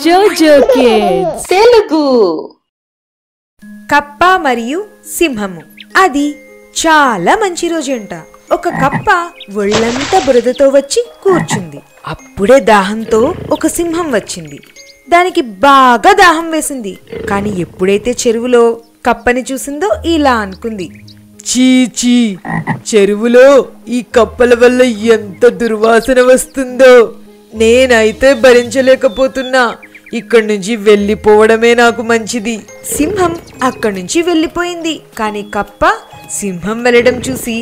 జోజో కిడ్స్ తెలుగు. కప్ప మరియు సింహము. అది చాలా మంచి రోజంట. ఒక కప్ప ఒళ్ళంతా బురదతో వచ్చి కూర్చుంది. అప్పుడే దాహంతో ఒక సింహం వచ్చింది. దానికి బాగా దాహం వేసింది. కానీ ఎప్పుడైతే చెరువులో కప్పని చూసిందో ఇలా అనుకుంది, చీచీ, చెరువులో ఈ కప్పల వల్ల ఎంత దుర్వాసన వస్తుందో, నేనైతే భరించలేకపోతున్నా. ఇక్కడి నుంచి వెళ్ళిపోవడమే నాకు మంచిది. సింహం అక్కడి నుంచి వెళ్ళిపోయింది. కానీ కప్ప సింహం వెళ్ళడం చూసి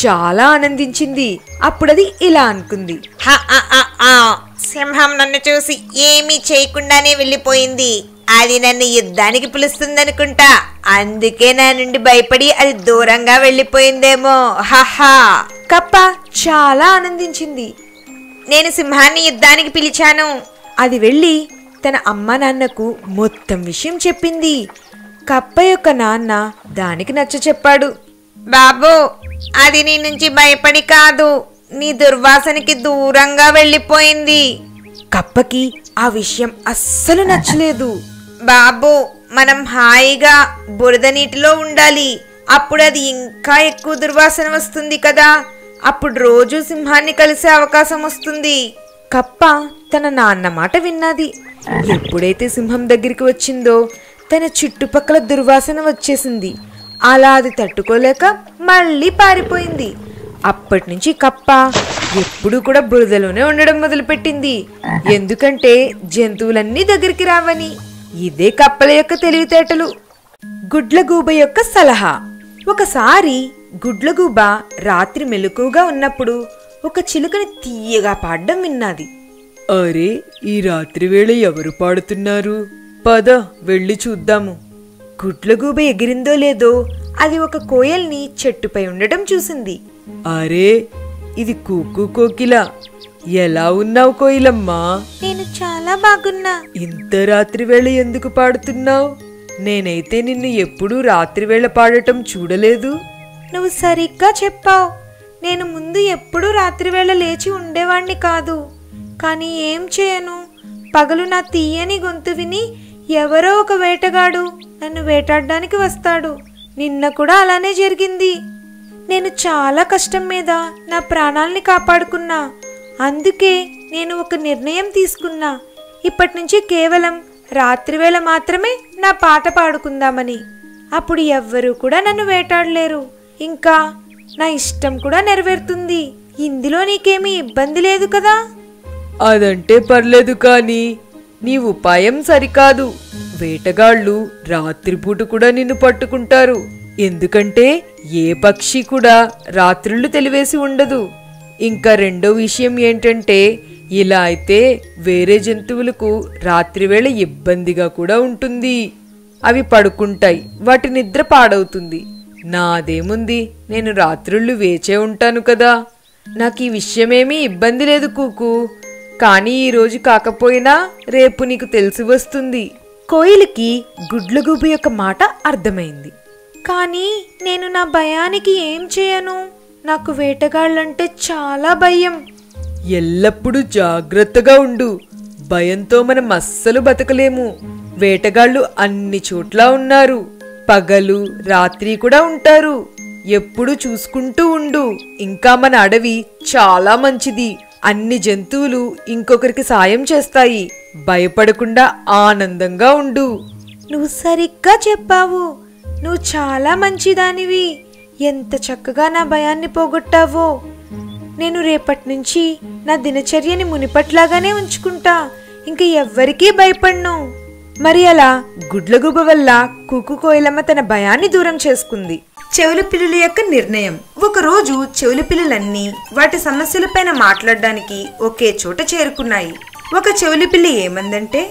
చాలా ఆనందించింది. అప్పుడది ఇలా అనుకుంది, సింహం నన్ను చూసి ఏమీ చేయకుండానే వెళ్ళిపోయింది. అది నన్ను యుద్ధానికి పిలుస్తుందనుకుంటా. అందుకే నా నుండి భయపడి అది దూరంగా వెళ్ళిపోయిందేమో. హహా. కప్ప చాలా ఆనందించింది. నేను సింహాన్ని యుద్ధానికి పిలిచాను. అది వెళ్ళి తన అమ్మ నాన్నకు మొత్తం విషయం చెప్పింది. కప్ప యొక్క నాన్న దానికి నచ్చ చెప్పాడు. బాబు, అది నీ నుంచి భయపడి కాదు, నీ దుర్వాసనకి దూరంగా వెళ్ళిపోయింది. కప్పకి ఆ విషయం అస్సలు నచ్చలేదు. బాబు, మనం హాయిగా బురద నీటిలో ఉండాలి. అప్పుడు అది ఇంకా ఎక్కువ దుర్వాసన వస్తుంది కదా. అప్పుడు రోజు సింహాన్ని కలిసే అవకాశం వస్తుంది. కప్ప తన నాన్న మాట విన్నది. ఎప్పుడైతే సింహం దగ్గరికి వచ్చిందో తన చుట్టుపక్కల దుర్వాసన వచ్చేసింది. అలా అది తట్టుకోలేక మళ్ళీ పారిపోయింది. అప్పటి నుంచి కప్ప ఎప్పుడు కూడా బురదలోనే ఉండడం మొదలుపెట్టింది. ఎందుకంటే జంతువులన్నీ దగ్గరికి రావని. ఇదే కప్పల యొక్క తెలివితేటలు. గుడ్లగూబ యొక్క సలహా. ఒకసారి గుడ్లగూబ రాత్రి మెలకువగా ఉన్నప్పుడు ఒక చిలుకని తీయగా పాడడం విన్నది. అరే, ఈ రాత్రి వేళ ఎవరు పాడుతున్నారు? పద వెళ్ళి చూద్దాము. గుడ్లగూబ ఎగిరిందో లేదో అది ఒక కోయల్ని చెట్టుపై ఉండటం చూసింది. అరే, ఇది కూకు కోకిల. ఎలా ఉన్నావు కోయిలమ్మా? నేను చాలా బాగున్నా. ఇంత రాత్రి వేళ ఎందుకు పాడుతున్నావు? నేనైతే నిన్ను ఎప్పుడూ రాత్రి వేళ పాడటం చూడలేదు. నువ్వు సరిగ్గా చెప్పావు. నేను ముందు ఎప్పుడూ రాత్రివేళ లేచి ఉండేవాణ్ణి కాదు. కానీ ఏం చేయను, పగలు నా తీయని గొంతు విని ఎవరో ఒక వేటగాడు నన్ను వేటాడడానికి వస్తాడు. నిన్న కూడా అలానే జరిగింది. నేను చాలా కష్టం మీద నా ప్రాణాల్ని కాపాడుకున్నా. అందుకే నేను ఒక నిర్ణయం తీసుకున్నా. ఇప్పటి నుంచి కేవలం రాత్రివేళ మాత్రమే నా పాట పాడుకుందామని. అప్పుడు ఎవ్వరూ కూడా నన్ను వేటాడలేరు. ఇంకా నా ఇష్టం కూడా నెరవేరుతుంది. ఇందులో నీకేమీ ఇబ్బంది లేదు కదా? అదంటే పర్లేదు, కానీ నీ ఉపాయం సరికాదు. వేటగాళ్ళు రాత్రిపూట కూడా నిన్ను పట్టుకుంటారు. ఎందుకంటే ఏ పక్షి కూడా రాత్రుళ్ళు తెలివేసి ఉండదు. ఇంకా రెండో విషయం ఏంటంటే, ఇలా అయితే వేరే జంతువులకు రాత్రివేళ ఇబ్బందిగా కూడా ఉంటుంది. అవి పడుకుంటాయి, వాటి నిద్ర పాడవుతుంది. నాదేముంది, నేను రాత్రుళ్ళు వేచే ఉంటాను కదా. నాకు ఈ విషయమేమీ ఇబ్బంది లేదు కూకు. కానీ ఈరోజు కాకపోయినా రేపు నీకు తెలిసి వస్తుంది. కోయిలకి గుడ్లగూబ యొక్క మాట అర్థమైంది. కానీ నేను నా భయానికి ఏం చేయను. నాకు వేటగాళ్ళంటే చాలా భయం. ఎల్లప్పుడూ జాగ్రత్తగా ఉండు. భయంతో మనం అస్సలు బతకలేము. వేటగాళ్ళు అన్ని చోట్ల ఉన్నారు. పగలు రాత్రి కూడా ఉంటారు. ఎప్పుడు చూసుకుంటూ ఉండు. ఇంకా మన అడవి చాలా మంచిది. అన్ని జంతువులు ఇంకొకరికి సాయం చేస్తాయి. భయపడకుండా ఆనందంగా ఉండు. నువ్వు సరిగ్గా చెప్పావు. నువ్వు చాలా మంచిదానివి. ఎంత చక్కగా నా భయాన్ని పోగొట్టావో. నేను రేపటి నుంచి నా దినచర్యని మునిపట్లాగానే ఉంచుకుంటా. ఇంక ఎవ్వరికీ భయపడ్ను. మరి అలా గుడ్లగూబ వల్ల కుకు కోయిలమ్మ తన భయాన్ని దూరం చేసుకుంది. చెవులు పిల్లుల యొక్క నిర్ణయం. ఒకరోజు చెవులు పిల్లులన్నీ వాటి సమస్యలపైన మాట్లాడడానికి ఒకే చోట చేరుకున్నాయి. ఒక చెవులు పిల్లి ఏమందంటే,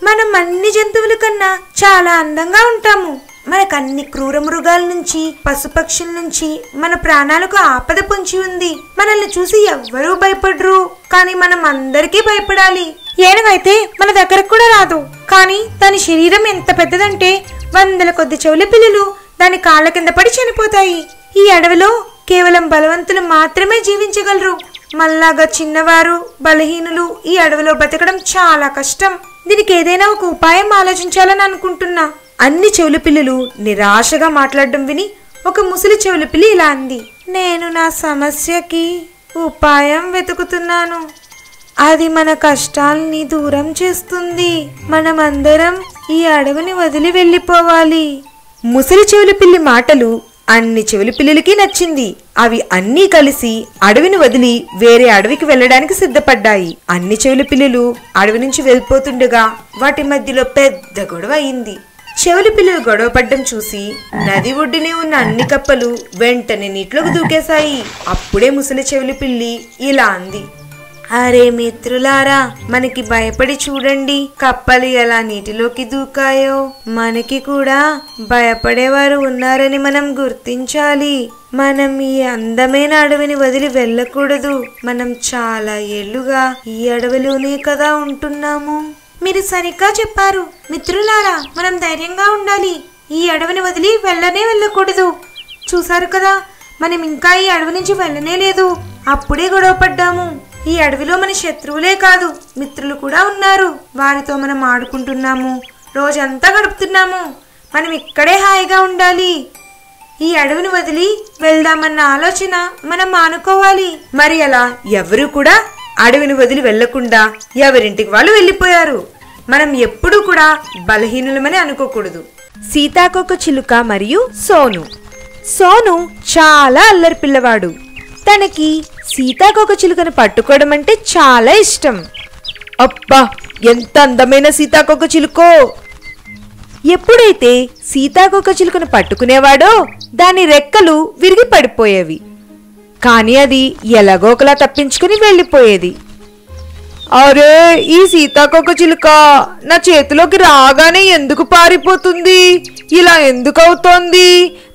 మనం అన్ని జంతువుల కన్నా చాలా అందంగా ఉంటాము. మనకన్ని క్రూర మృగాల నుంచి, పశుపక్షుల నుంచి మన ప్రాణాలకు ఆపద పొంచి ఉంది. మనల్ని చూసి ఎవ్వరూ భయపడరు. కానీ మనం అందరికీ భయపడాలి. ఏనుగైతే మన దగ్గరకు కూడా రాదు. కానీ దాని శరీరం ఎంత పెద్దదంటే 100 కొద్ది చెవుల పిల్లులు దాని కాళ్ళ కింద పడి చనిపోతాయి. ఈ అడవిలో కేవలం బలవంతులు మాత్రమే జీవించగలరు. మల్లాగా చిన్నవారు, బలహీనులు ఈ అడవిలో బతకడం చాలా కష్టం. దీనికి ఏదైనా ఒక ఉపాయం ఆలోచించాలని అనుకుంటున్నా. అన్ని చెవుల పిల్లలు నిరాశగా మాట్లాడడం విని ఒక ముసలి చెవుల పిల్లి ఇలా అంది. నేను నా సమస్యకి ఉపాయం వెతుకుతున్నాను. అది మన కష్టాల్ని దూరం చేస్తుంది. మనమందరం ఈ అడవిని వదిలి వెళ్ళిపోవాలి. ముసలి చెవుల పిల్లి మాటలు అన్ని చెవుల పిల్లలకి నచ్చింది. అవి అన్నీ కలిసి అడవిని వదిలి వేరే అడవికి వెళ్ళడానికి సిద్ధపడ్డాయి. అన్ని చెవుల పిల్లలు అడవి నుంచి వెళ్ళిపోతుండగా వాటి మధ్యలో పెద్ద గొడవ అయింది. చెవుల పిల్లలు గొడవ పడ్డం చూసి నది ఒడ్డునే ఉన్న అన్ని కప్పలు వెంటనే నీటిలోకి దూకేశాయి. అప్పుడే ముసలి చెవుల పిల్లి ఇలా అంది. అరే మిత్రులారా, మనకి భయపడి చూడండి, కప్పలు ఎలా నీటిలోకి దూకాయో. మనకి కూడా భయపడేవారు ఉన్నారని మనం గుర్తించాలి. మనం ఈ అందమైన అడవిని వదిలి వెళ్ళకూడదు. మనం చాలా ఏళ్లుగా ఈ అడవిలోనే కదా ఉంటున్నాము. మీరు సరిగ్గా చెప్పారు మిత్రులారా, మనం ధైర్యంగా ఉండాలి. ఈ అడవిని వదిలి వెళ్ళకూడదు. చూసారు కదా, మనం ఇంకా ఈ అడవి నుంచి వెళ్ళనే లేదు. అప్పుడే గొడవ పడ్డాము. ఈ అడవిలో మన శత్రువులే కాదు, మిత్రులు కూడా ఉన్నారు. వారితో మనం ఆడుకుంటున్నాము, రోజంతా గడుపుతున్నాము. మనం ఇక్కడే హాయిగా ఉండాలి. ఈ అడవిని వదిలి వెళ్దామన్న ఆలోచన మనం మానుకోవాలి. మరి అలా ఎవరు కూడా అడవిని వదిలి వెళ్లకుండా ఎవరింటికి వాళ్ళు వెళ్ళిపోయారు. మనం ఎప్పుడూ కూడా బలహీనులమని అనుకోకూడదు. సీతాకోక చిలుక మరియు సోను. సోను చాలా అల్లరి పిల్లవాడు. తనకి సీతాకోక చిలుకను పట్టుకోవడం అంటే చాలా ఇష్టం. అబ్బా, ఎంత అందమైన సీతాకోక చిలుకో! ఎప్పుడైతే సీతాకోక చిలుకను పట్టుకునేవాడో దాని రెక్కలు విరిగి పడిపోయేవి. కానీ అది ఎలాగో ఒకలా తప్పించుకుని వెళ్ళిపోయేది. అరే, ఈ సీతాకోక చిలుక నా చేతిలోకి రాగానే ఎందుకు పారిపోతుంది? ఇలా ఎందుకు అవుతోంది?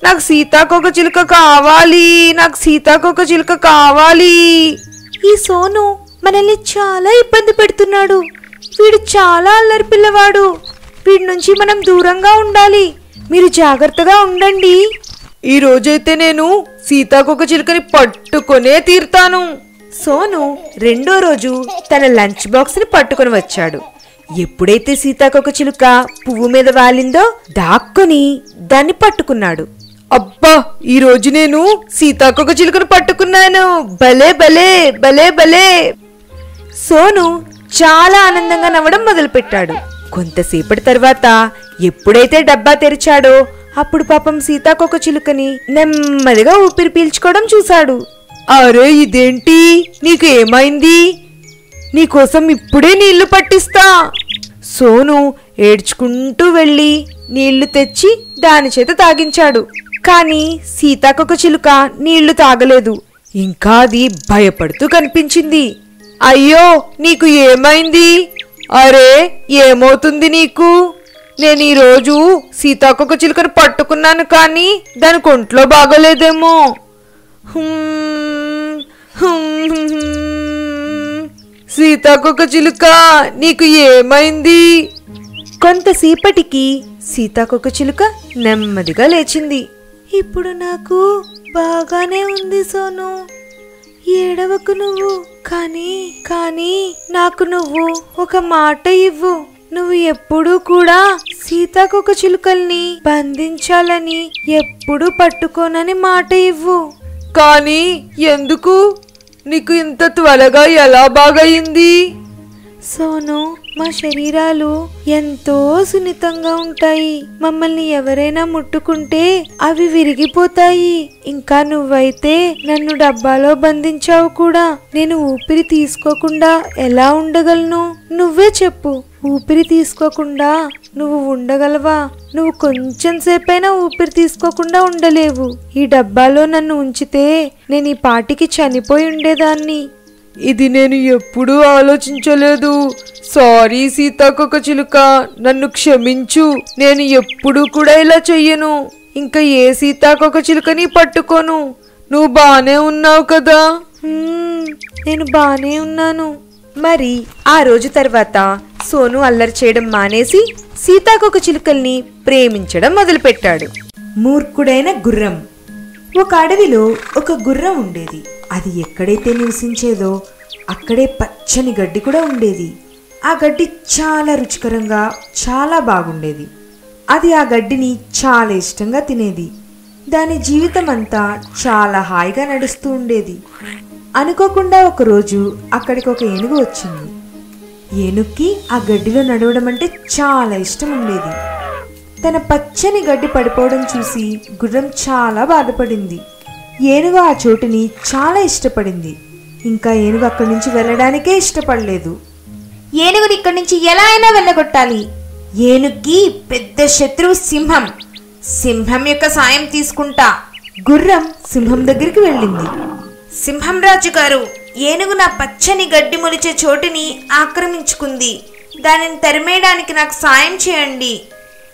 నాకు సీతాకోక చిలుక కావాలి, నాకు సీతాకోక చిలుక కావాలి. ఈ సోను మనల్ని చాలా ఇబ్బంది పెడుతున్నాడు. వీడు చాలా అల్లరి పిల్లవాడు. వీడి నుంచి మనం దూరంగా ఉండాలి. మీరు జాగ్రత్తగా ఉండండి. ఈ రోజైతే నేను సీతాకోక చిలుకని పట్టుకొనే తీరుతాను. సోను రెండో రోజు తన లంచ్ బాక్స్ ని పట్టుకొని వచ్చాడు. ఎప్పుడైతే సీతాకోక చిలుక పువ్వు మీద వాలిందో దాక్కుని దాన్ని పట్టుకున్నాడు. అబ్బా, ఈ రోజు నేను సీతాకోక చిలుకను పట్టుకున్నాను. భలే భలే భలే భలే! సోను చాలా ఆనందంగా నవ్వడం మొదలుపెట్టాడు. కొంతసేపటి తర్వాత ఎప్పుడైతే డబ్బా తెరిచాడో అప్పుడు పాపం సీతాకోక చిలుకని నెమ్మదిగా ఊపిరి పీల్చుకోవడం చూశాడు. అరే, ఇదేంటి? నీకు ఏమైంది? నీకోసం ఇప్పుడే నీళ్లు పట్టిస్తా. సోను ఏడ్చుకుంటూ వెళ్ళి నీళ్లు తెచ్చి దాని చేత తాగించాడు. కానీ సీతాకోక చిలుక నీళ్లు తాగలేదు. ఇంకా అది భయపడుతూ కనిపించింది. అయ్యో, నీకు ఏమైంది? అరే, ఏమవుతుంది నీకు? నేను ఈరోజు సీతాకోక చిలుకను పట్టుకున్నాను, కానీ దాని ఒంట్లో బాగోలేదేమో. సీతాకోక చిలుక, నీకు ఏమైంది? కొంతసేపటికి సీతాకోక చిలుక నెమ్మదిగా లేచింది. ఇప్పుడు నాకు బాగానే ఉంది సోను. ఏడవకు నువ్వు. కానీ నాకు నువ్వు ఒక మాట ఇవ్వు. నువ్వు ఎప్పుడూ కూడా సీతాకోక చిలుకల్ని బంధించాలని ఎప్పుడూ పట్టుకోనని మాట ఇవ్వు. కానీ ఎందుకు? నీకు ఇంత త్వరగా ఎలా బాగయింది? సోను, మా శరీరాలు ఎంతో సున్నితంగా ఉంటాయి. మమ్మల్ని ఎవరైనా ముట్టుకుంటే అవి విరిగిపోతాయి. ఇంకా నువ్వైతే నన్ను డబ్బాలో బంధించావు కూడా. నేను ఊపిరి తీసుకోకుండా ఎలా ఉండగలను? నువ్వే చెప్పు. ఊపిరి తీసుకోకుండా నువ్వు ఉండగలవా? నువ్వు కొంచెం సేపైనా ఊపిరి తీసుకోకుండా ఉండలేవు. ఈ డబ్బాలో నన్ను ఉంచితే నేను ఈ పాటికి చనిపోయి ఉండేదాన్ని. ఇది నేను ఎప్పుడూ ఆలోచించలేదు. సారీ సీతాకోక చిలుక, నన్ను క్షమించు. నేను ఎప్పుడూ కూడా ఇలా చెయ్యను. ఇంకా ఏ సీతాకోక చిలుకని పట్టుకోను. నువ్వు బానే ఉన్నావు కదా? నేను బానే ఉన్నాను. మరి ఆ రోజు తర్వాత సోను అల్లరి చేయడం మానేసి సీతాకోక చిలుకల్ని ప్రేమించడం మొదలుపెట్టాడు. మూర్ఖుడైన గుర్రం. ఒక అడవిలో ఒక గుర్రం ఉండేది. అది ఎక్కడైతే నివసించేదో అక్కడే పచ్చని గడ్డి కూడా ఉండేది. ఆ గడ్డి చాలా రుచికరంగా చాలా బాగుండేది. అది ఆ గడ్డిని చాలా ఇష్టంగా తినేది. దాని జీవితం అంతా చాలా హాయిగా నడుస్తూ ఉండేది. అనుకోకుండా ఒకరోజు అక్కడికి ఒక ఏనుగు వచ్చింది. ఏనుగుకి ఆ గడ్డిలో నడవడం అంటే చాలా ఇష్టం ఉండేది. తన పచ్చని గడ్డి పడిపోవడం చూసి గుర్రం చాలా బాధపడింది. ఏనుగు ఆ చోటుని చాలా ఇష్టపడింది. ఇంకా ఏనుగు అక్కడి నుంచి వెళ్ళడానికే ఇష్టపడలేదు. ఏనుగుని ఇక్కడి నుంచి ఎలా అయినా వెళ్ళగొట్టాలి. ఏనుగుకి పెద్ద శత్రువు సింహం. సింహం యొక్క సాయం తీసుకుంటా. గుర్రం సింహం దగ్గరికి వెళ్ళింది. సింహం రాజు గారు, ఏనుగు నా పచ్చని గడ్డి మొలిచే చోటుని ఆక్రమించుకుంది. దానిని తరిమేయడానికి నాకు సాయం చేయండి.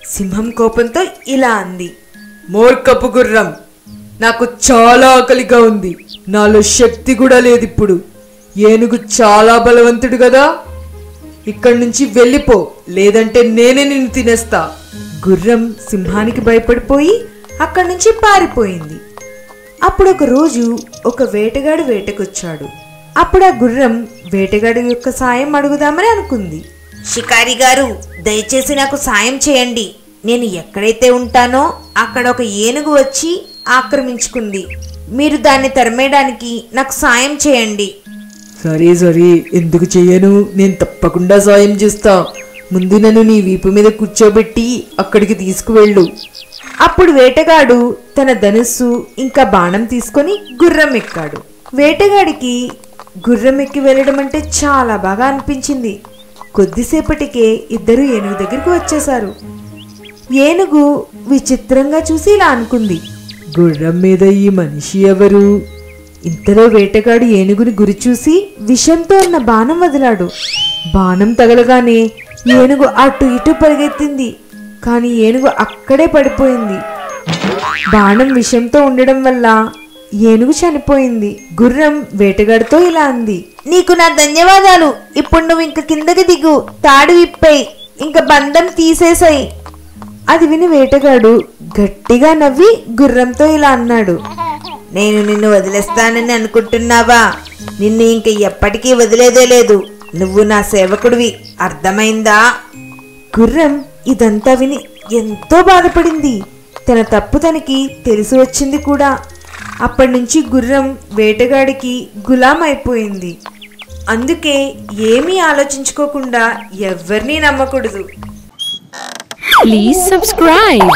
సింహం కోపంతో ఇలా అంది. మూర్ఖపు గుర్రం, నాకు చాలా ఆకలిగా ఉంది. నాలో శక్తి కూడా లేదు ఇప్పుడు. ఏనుగు చాలా బలవంతుడు కదా. ఇక్కడి నుంచి వెళ్ళిపో, లేదంటే నేనే నిన్ను తినేస్తా. గుర్రం సింహానికి భయపడిపోయి అక్కడి నుంచి పారిపోయింది. అప్పుడు ఒక రోజు ఒక వేటగాడు వేటకొచ్చాడు. అప్పుడు ఆ గుర్రం వేటగాడి యొక్క సాయం అడుగుదామని అనుకుంది. షికారి గారు, దయచేసి నాకు సాయం చేయండి. నేను ఎక్కడైతే ఉంటానో అక్కడ ఒక ఏనుగు వచ్చి ఆక్రమించుకుంది. మీరు దాన్ని తరిమేయడానికి నాకు సాయం చేయండి. సరే సరే, ఎందుకు చెయ్యను, నేను తప్పకుండా సాయం చేస్తా. ముందు నన్ను నీ వీపు మీద కూర్చోబెట్టి అక్కడికి తీసుకువెళ్ళు. అప్పుడు వేటగాడు తన ధనుస్సు ఇంకా బాణం తీసుకొని గుర్రం ఎక్కాడు. వేటగాడికి గుర్రం ఎక్కి వెళ్ళడం అంటే చాలా బాగా అనిపించింది. కొద్దిసేపటికే ఇద్దరు ఏనుగు దగ్గరికి వచ్చేశారు. ఏనుగు విచిత్రంగా చూసి ఇలా అనుకుంది. గుర్రం మీద ఈ మనిషి ఎవరు? ఇంతలో వేటగాడు ఏనుగుని గురి చూసి విషంతో ఉన్న బాణం వదిలాడు. బాణం తగలగానే ఏనుగు అటు ఇటు పరిగెత్తింది. కానీ ఏనుగు అక్కడే పడిపోయింది. బాణం విషంతో ఉండడం వల్ల ఏనుగు చనిపోయింది. గుర్రం వేటగాడితో ఇలా అంది. నీకు నా ధన్యవాదాలు. ఇప్పుడు నువ్వు ఇంక కిందకి దిగు. తాడు విప్పై, ఇంక బంధం తీసేసాయి. అది విని వేటగాడు గట్టిగా నవ్వి గుర్రంతో ఇలా అన్నాడు. నేను నిన్ను వదిలేస్తానని అనుకుంటున్నావా? నిన్ను ఇంక ఎప్పటికీ వదిలేదే లేదు. నువ్వు నా సేవకుడివి, అర్థమైందా? గుర్రం ఇదంతా విని ఎంతో బాధపడింది. తన తప్పు తనకి తెలిసి వచ్చింది కూడా. అప్పటి నుంచి గుర్రం వేటగాడికి గులాం అయిపోయింది. అందుకే ఏమీ ఆలోచించుకోకుండా ఎవ్వరినీ నమ్మకూడదు. Please subscribe.